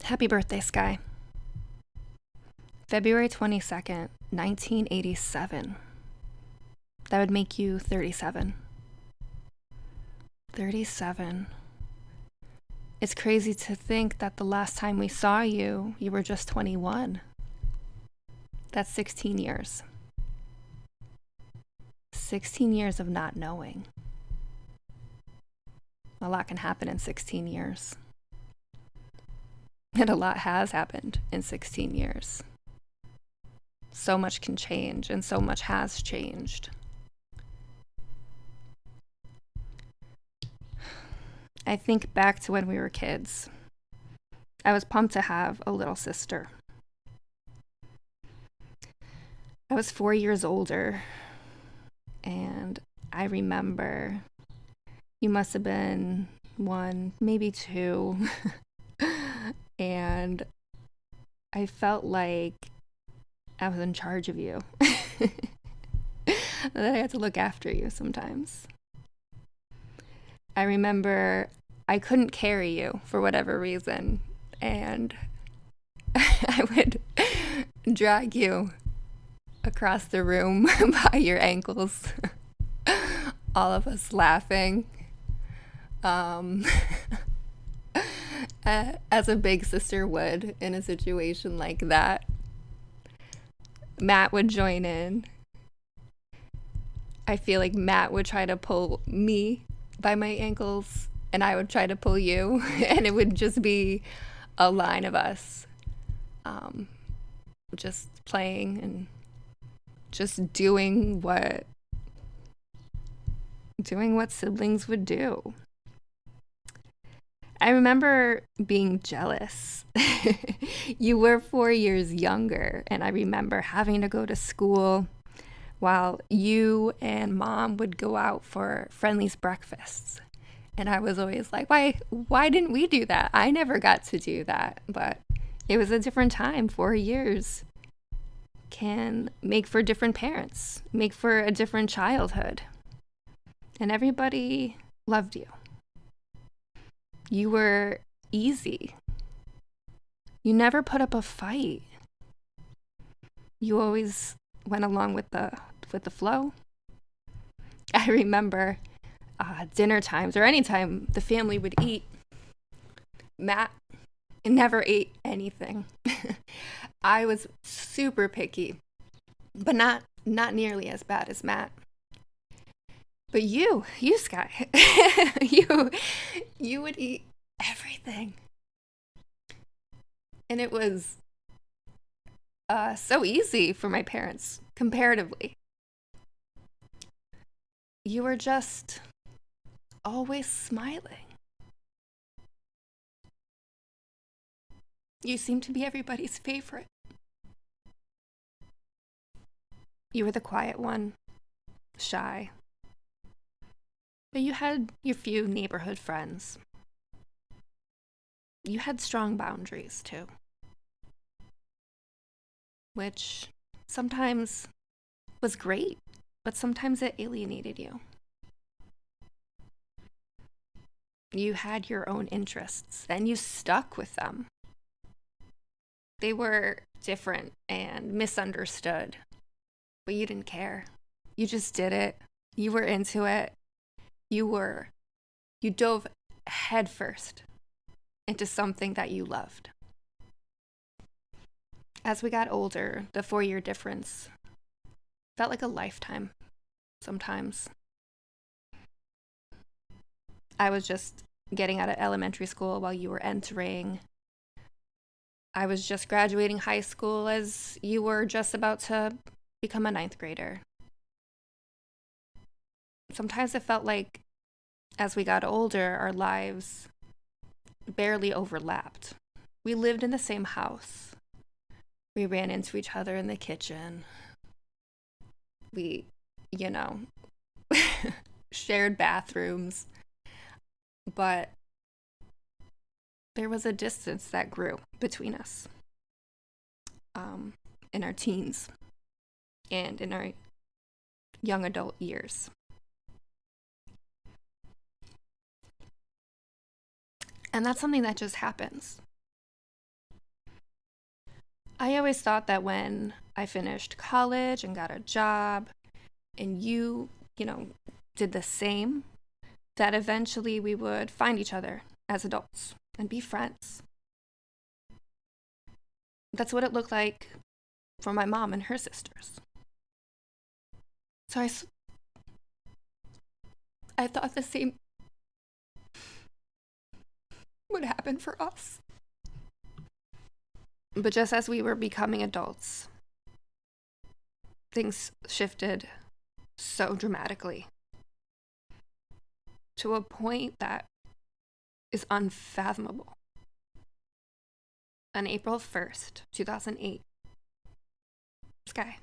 Happy birthday, Sky. February 22nd, 1987. That would make you 37. 37. It's crazy to think that the last time we saw you, you were just 21. That's 16 years. 16 years of not knowing. A lot can happen in 16 years. And a lot has happened in 16 years. So much can change, and so much has changed. I think back to when we were kids. I was pumped to have a little sister. I was 4 years older, and I remember you must have been 1, maybe 2, and I felt like I was in charge of you. That I had to look after you sometimes. I remember I couldn't carry you for whatever reason, and I would drag you across the room by your ankles, all of us laughing. As a big sister would in a situation like that. Matt would join in. I feel like Matt would try to pull me by my ankles, and I would try to pull you, and it would just be a line of us just playing and just doing what siblings would do. I remember being jealous. You were 4 years younger, and I remember having to go to school while you and Mom would go out for Friendly's breakfasts. And I was always like, why didn't we do that? I never got to do that. But it was a different time. 4 years can make for different parents, make for a different childhood. And everybody loved you. You were easy. You never put up a fight. You always went along with the flow. I remember dinner times or any time the family would eat. Matt never ate anything. I was super picky, but not nearly as bad as Matt. But you Sky, you would eat everything. And it was so easy for my parents, comparatively. You were just always smiling. You seemed to be everybody's favorite. You were the quiet one, shy. But you had your few neighborhood friends. You had strong boundaries, too. Which sometimes was great, but sometimes it alienated you. You had your own interests, and you stuck with them. They were different and misunderstood, but you didn't care. You just did it. You were into it. You dove headfirst into something that you loved. As we got older, the 4-year difference felt like a lifetime sometimes. I was just getting out of elementary school while you were entering. I was just graduating high school as you were just about to become a 9th grader. Sometimes it felt like as we got older, our lives barely overlapped. We lived in the same house. We ran into each other in the kitchen. We, shared bathrooms. But there was a distance that grew between us in our teens and in our young adult years. And that's something that just happens. I always thought that when I finished college and got a job, and you know, did the same, that eventually we would find each other as adults and be friends. That's what it looked like for my mom and her sisters. So I thought the same would happen for us. But just as we were becoming adults, things shifted so dramatically to a point that is unfathomable. On April 1st, 2008, Sky,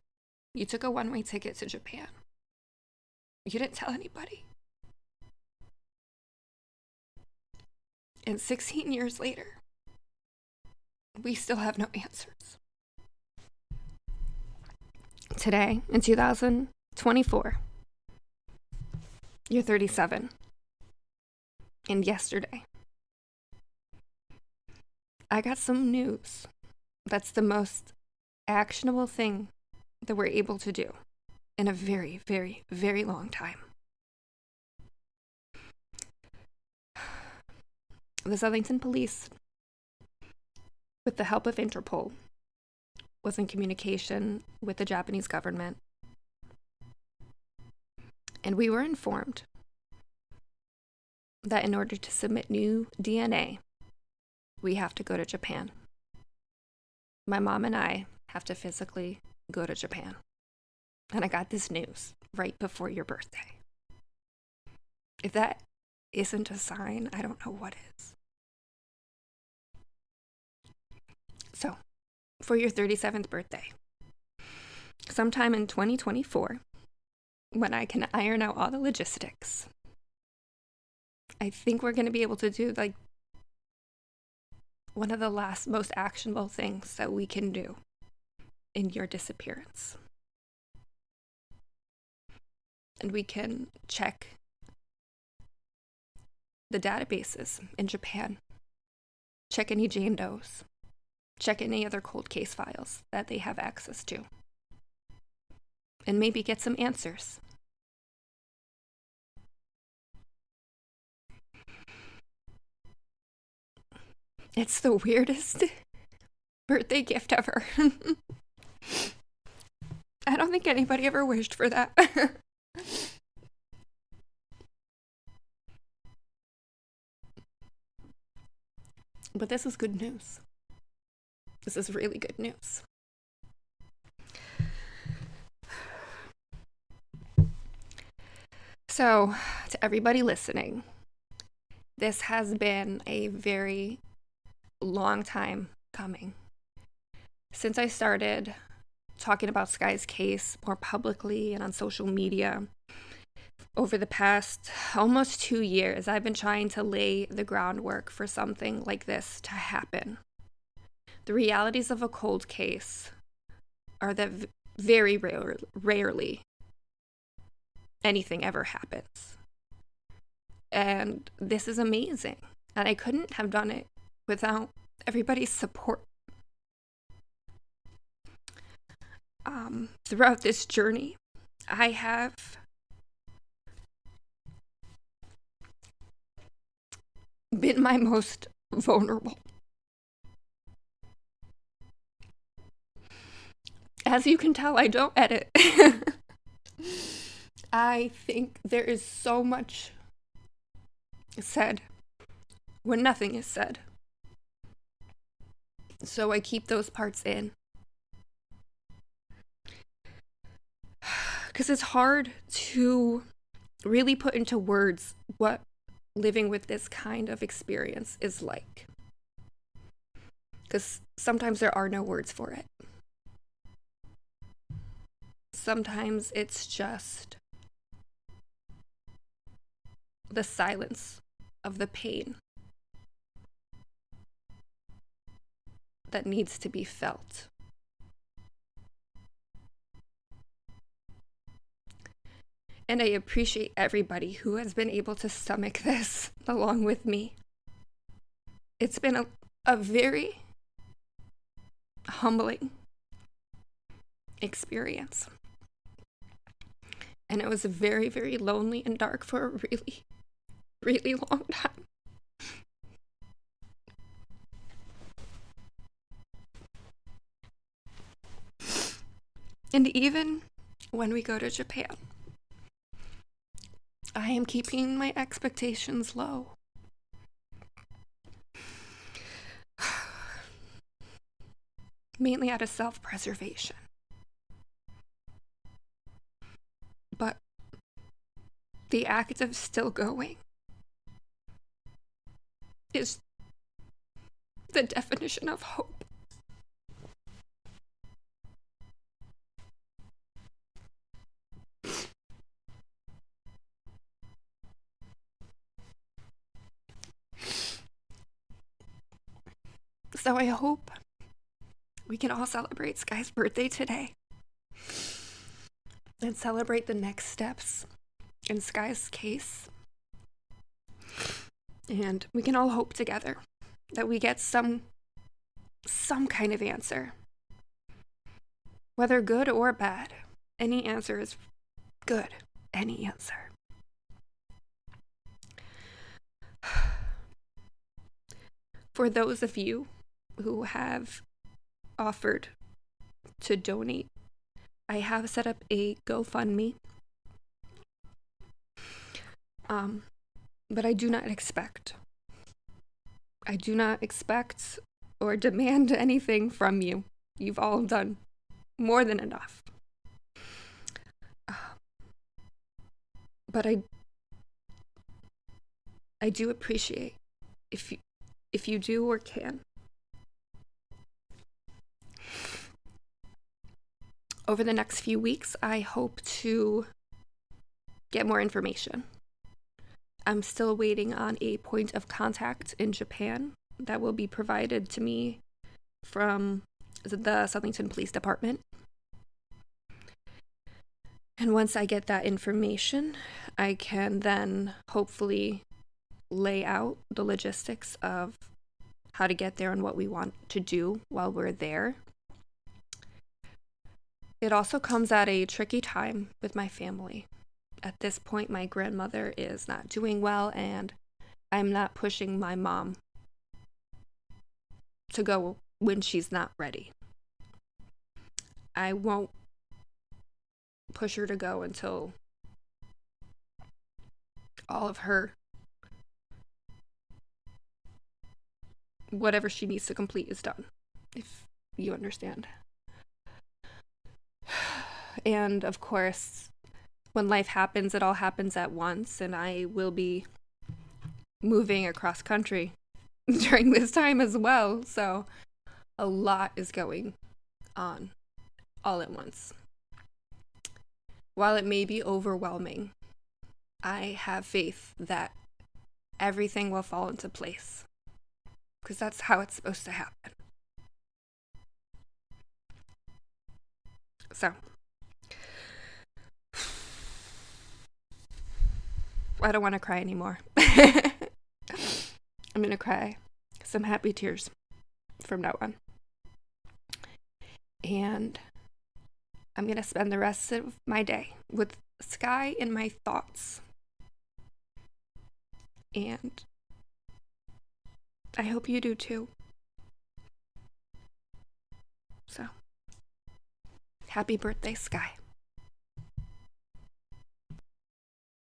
you took a one-way ticket to Japan. You didn't tell anybody. And 16 years later, we still have no answers. Today, in 2024, you're 37. And yesterday, I got some news that's the most actionable thing that we're able to do in a very, very, very long time. The Southington Police, with the help of Interpol, was in communication with the Japanese government. And we were informed that in order to submit new DNA, we have to go to Japan. My mom and I have to physically go to Japan. And I got this news right before your birthday. If that isn't a sign, I don't know what is. So, for your 37th birthday, sometime in 2024, when I can iron out all the logistics, I think we're going to be able to do like one of the last most actionable things that we can do in your disappearance. And we can check the databases in Japan, check any Jane Does, check any other cold case files that they have access to, and maybe get some answers. It's the weirdest birthday gift ever. I don't think anybody ever wished for that. But this is good news. This is really good news. So, to everybody listening, this has been a very long time coming. Since I started talking about Sky's case more publicly and on social media, over the past almost 2 years, I've been trying to lay the groundwork for something like this to happen. The realities of a cold case are that very rarely anything ever happens. And this is amazing. And I couldn't have done it without everybody's support. Throughout this journey, I have been my most vulnerable. As you can tell, I don't edit. I think there is so much said when nothing is said. So I keep those parts in. Because it's hard to really put into words what living with this kind of experience is like. Because sometimes there are no words for it. Sometimes it's just the silence of the pain that needs to be felt. And I appreciate everybody who has been able to stomach this along with me. It's been a very humbling experience. And it was very, very lonely and dark for a really, really long time. And even when we go to Japan, I am keeping my expectations low. Mainly out of self-preservation. But the act of still going is the definition of hope. So I hope we can all celebrate Sky's birthday today and celebrate the next steps in Sky's case. And we can all hope together that we get some kind of answer. Whether good or bad, any answer is good. Any answer. For those of you who have offered to donate, I have set up a GoFundMe. But I do not expect or demand anything from you. You've all done more than enough. But I do appreciate if you do or can. Over the next few weeks, I hope to get more information. I'm still waiting on a point of contact in Japan that will be provided to me from the Southington Police Department. And once I get that information, I can then hopefully lay out the logistics of how to get there and what we want to do while we're there. It also comes at a tricky time with my family. At this point, my grandmother is not doing well, and I'm not pushing my mom to go when she's not ready. I won't push her to go until all of her whatever she needs to complete is done, if you understand. And of course, when life happens, it all happens at once, and I will be moving across country during this time as well, so a lot is going on all at once. While it may be overwhelming, I have faith that everything will fall into place, because that's how it's supposed to happen. So, I don't want to cry anymore. I'm going to cry some happy tears from now on. And I'm going to spend the rest of my day with Sky in my thoughts. And I hope you do too. So, happy birthday, Sky.